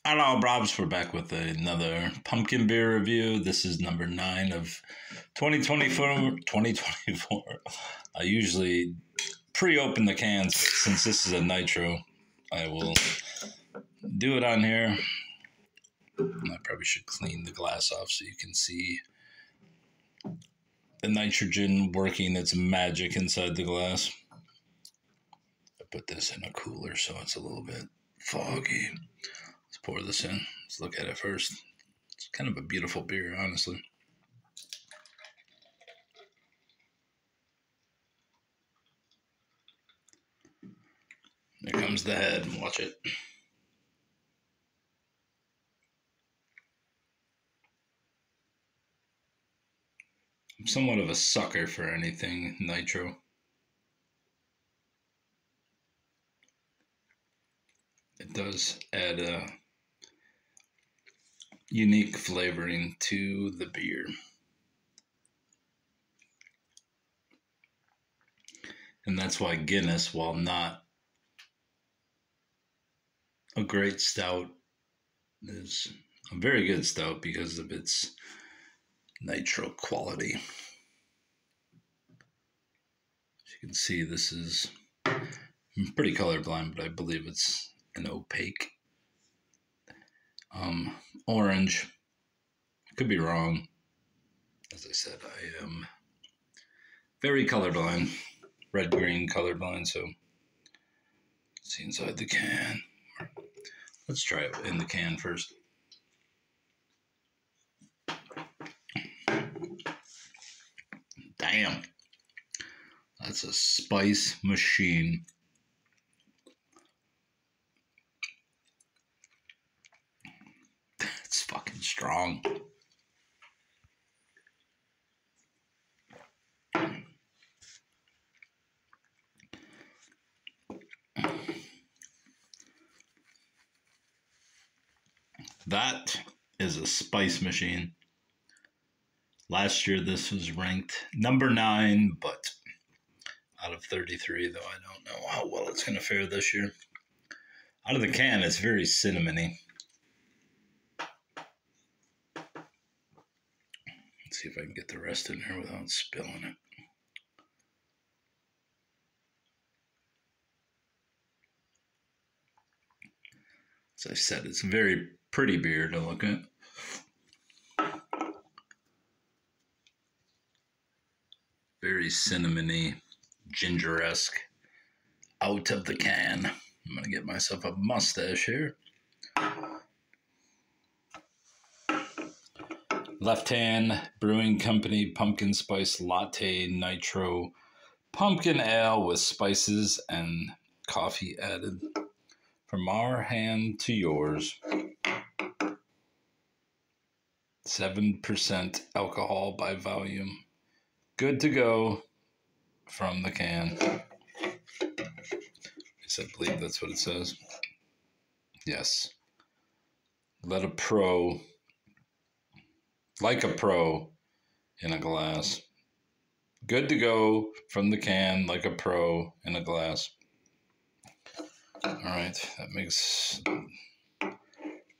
Hello, Brobs. We're back with another pumpkin beer review. This is number 9 of 2024. I usually pre-open the cans, but since this is a Nitro, I will do it on here. I probably should clean the glass off so you can see the nitrogen working its magic inside the glass. I put this in a cooler so it's a little bit foggy. Let's pour this in. Let's look at it first. It's kind of a beautiful beer, honestly. There comes the head. Watch it. I'm somewhat of a sucker for anything Nitro. It does add a unique flavoring to the beer. And that's why Guinness, while not a great stout, is a very good stout because of its Nitro quality. As you can see, this is, I'm pretty colorblind, but I believe it's an opaque orange. Could be wrong. As I said, I am very colorblind, red-green colorblind, so let's see inside the can. Let's try it in the can first. Damn. That's a spice machine. It's fucking strong. That is a spice machine. Last year this was ranked number 9, but out of 33, though I don't know how well it's going to fare this year. Out of the can, it's very cinnamony. Let's see if I can get the rest in here without spilling it. As I said, it's a very pretty beer to look at. Very cinnamony, ginger-esque. Out of the can. I'm going to get myself a mustache here. Left Hand Brewing Company Pumpkin Spice Latte Nitro Pumpkin Ale with spices and coffee added. From our hand to yours. 7% alcohol by volume. Good to go from the can. I believe that's what it says. Yes. Let a pro, like a pro, in a glass. Good to go from the can, like a pro, in a glass. All right, that makes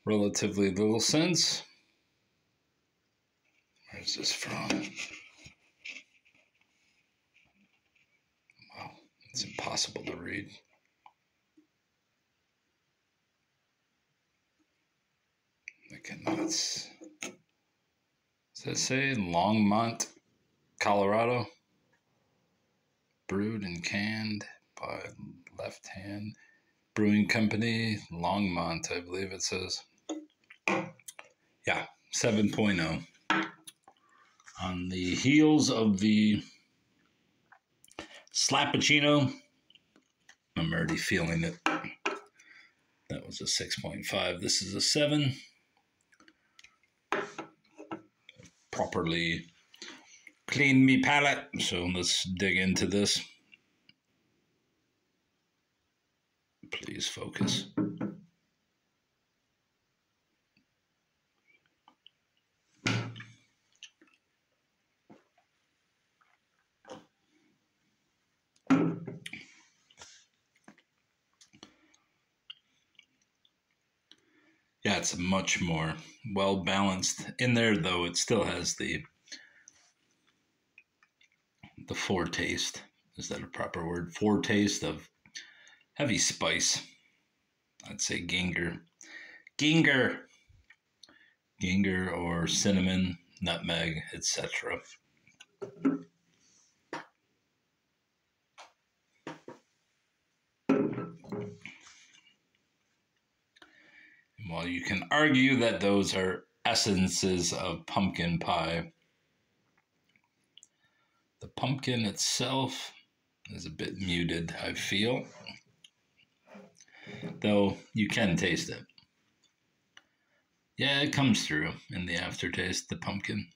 relatively little sense. Where's this from? Wow, it's impossible to read. I cannot. Does that say Longmont, Colorado? Brewed and canned by Left Hand Brewing Company, Longmont, I believe it says. Yeah, 7.0. On the heels of the Slappuccino, I'm already feeling it. That was a 6.5. This is a 7. Properly cleaned me palate, so let's dig into this. Please focus. Yeah, it's much more well balanced. In there, though, it still has the foretaste. Is that a proper word? Foretaste of heavy spice. I'd say ginger. Ginger or cinnamon, nutmeg, etc. While you can argue that those are essences of pumpkin pie, the pumpkin itself is a bit muted, I feel. Though you can taste it. Yeah, it comes through in the aftertaste, the pumpkin.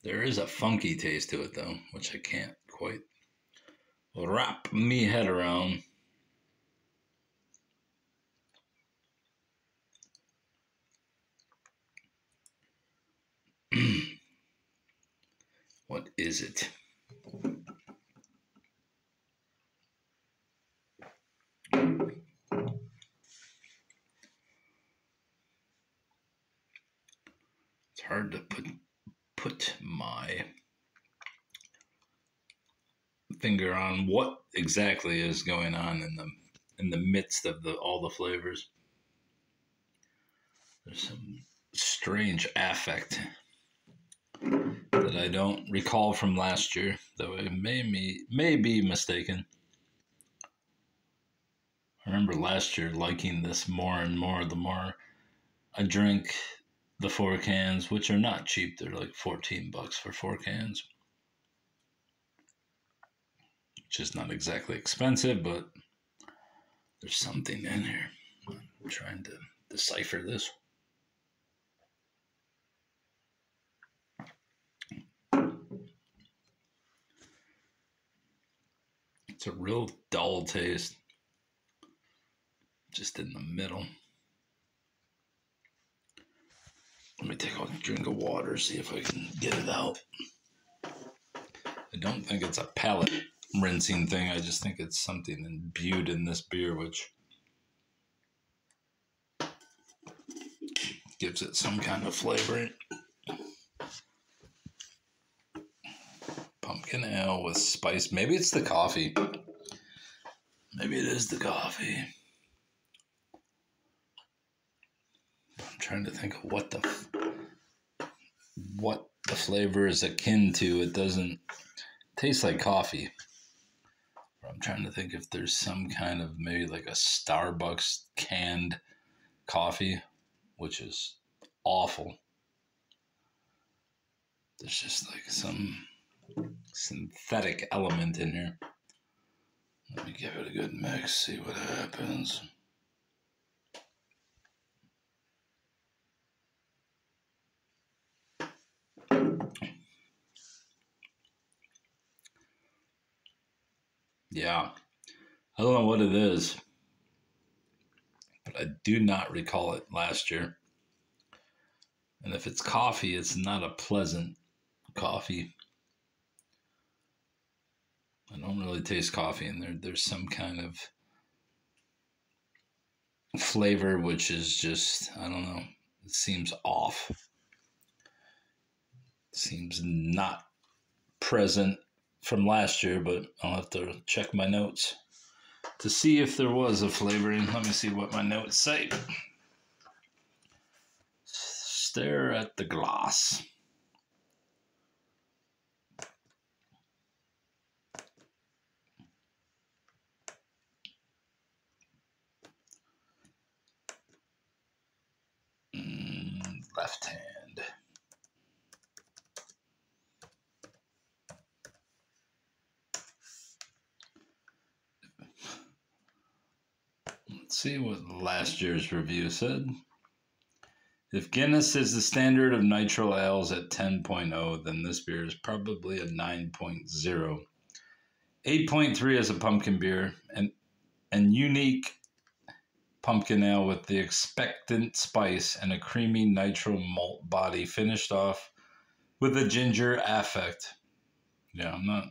There is a funky taste to it, though, which I can't quite wrap me head around. What is it? It's hard to put my finger on what exactly is going on in the midst of all the flavors. There's some strange affect that I don't recall from last year, though I may be mistaken. I remember last year liking this more and more the more I drink the 4 cans, which are not cheap. They're like $14 for 4 cans. Which is not exactly expensive, but there's something in here. I'm trying to decipher this. It's a real dull taste. Just in the middle. Let me take a drink of water, see if I can get it out. I don't think it's a palate rinsing thing. I just think it's something imbued in this beer, which gives it some kind of flavor. Pumpkin ale with spice. Maybe it's the coffee. Maybe it is the coffee. I'm trying to think of what the flavor is akin to. It doesn't taste like coffee. I'm trying to think if there's some kind of maybe like a Starbucks canned coffee, which is awful. There's just like some synthetic element in here. Let me give it a good mix, see what happens. Yeah, I don't know what it is, but I do not recall it last year. And if it's coffee, it's not a pleasant coffee. I don't really taste coffee in there. There's some kind of flavor which is just, I don't know, it seems off. It seems not present from last year, but I'll have to check my notes to see if there was a flavoring. Let me see what my notes say. Stare at the glass. Left hand. Let's see what last year's review said. If Guinness is the standard of nitro ales at 10.0, then this beer is probably a 9.0. 8.3 as a pumpkin beer, and unique pumpkin ale with the expectant spice and a creamy nitro malt body, finished off with a ginger affect. Yeah, I'm not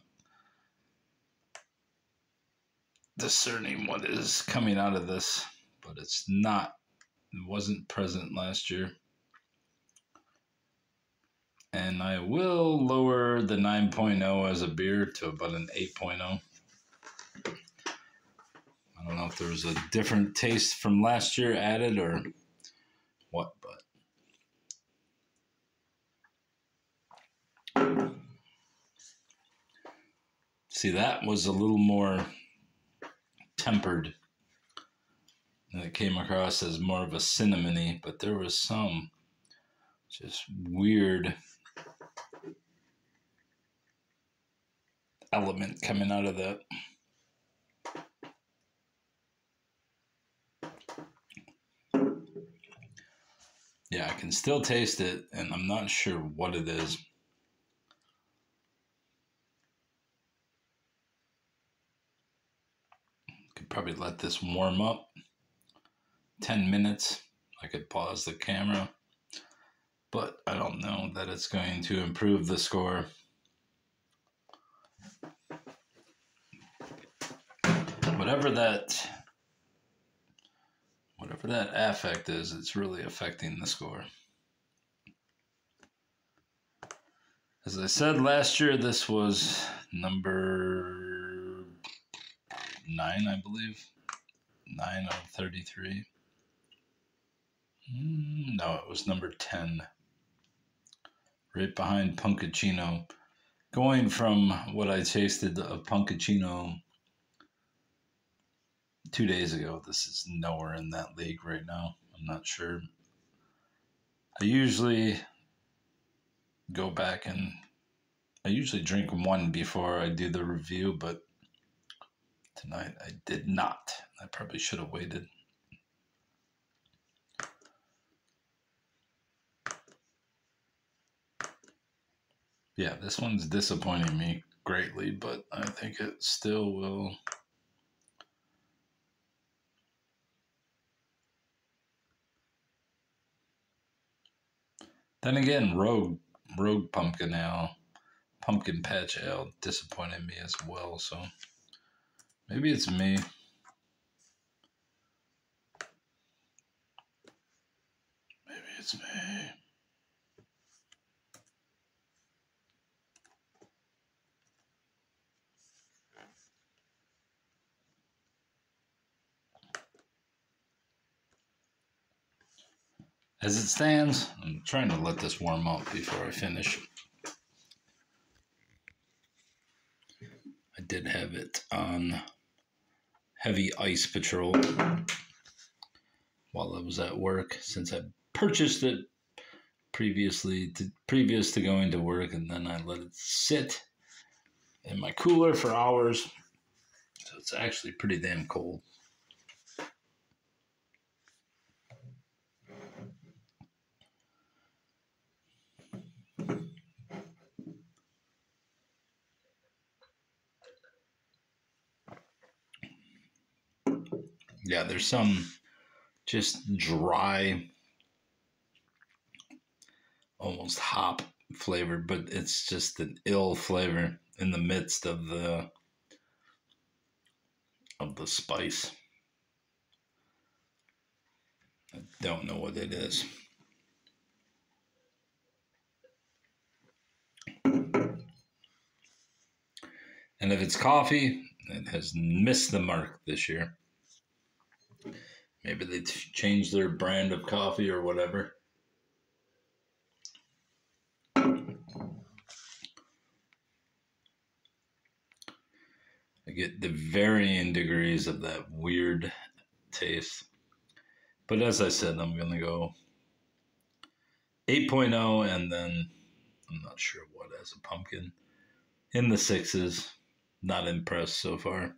discerning what is coming out of this, but it wasn't present last year. And I will lower the 9.0 as a beer to about an 8.0. I don't know if there was a different taste from last year added or what, but see, that was a little more tempered. And it came across as more of a cinnamony, but there was some just weird element coming out of that. Yeah, I can still taste it, and I'm not sure what it is. Could probably let this warm up. 10 minutes. I could pause the camera, but I don't know that it's going to improve the score. Whatever that affect is, it's really affecting the score. As I said last year, this was number 9, I believe. 9 out of 33. No, it was number 10. Right behind Punkuccino. Going from what I tasted of Punkuccino 2 days ago, this is nowhere in that league right now. I'm not sure. I usually go back and I usually drink one before I do the review, but tonight I did not. I probably should have waited. Yeah, this one's disappointing me greatly, but I think it still will. Then again, Rogue Pumpkin Ale, Pumpkin Patch Ale disappointed me as well, so maybe it's me. Maybe it's me. As it stands, I'm trying to let this warm up before I finish. I did have it on heavy ice patrol while I was at work, since I purchased it previous to going to work, and then I let it sit in my cooler for hours. So it's actually pretty damn cold. Yeah, there's some just dry, almost hop flavored, but it's just an ill flavor in the midst of the spice. I don't know what it is. And if it's coffee, it has missed the mark this year. Maybe they changed their brand of coffee or whatever. I get the varying degrees of that weird taste. But as I said, I'm going to go 8.0, and then I'm not sure what as a pumpkin. In the 6s. Not impressed so far.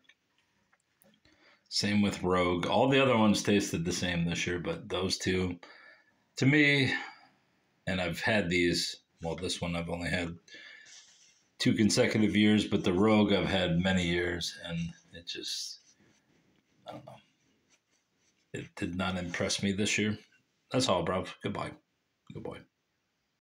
Same with Rogue. All the other ones tasted the same this year, but those two, to me, and I've had these, well, this one I've only had 2 consecutive years, but the Rogue I've had many years, and it just, I don't know. It did not impress me this year. That's all, bro. Goodbye. Good boy.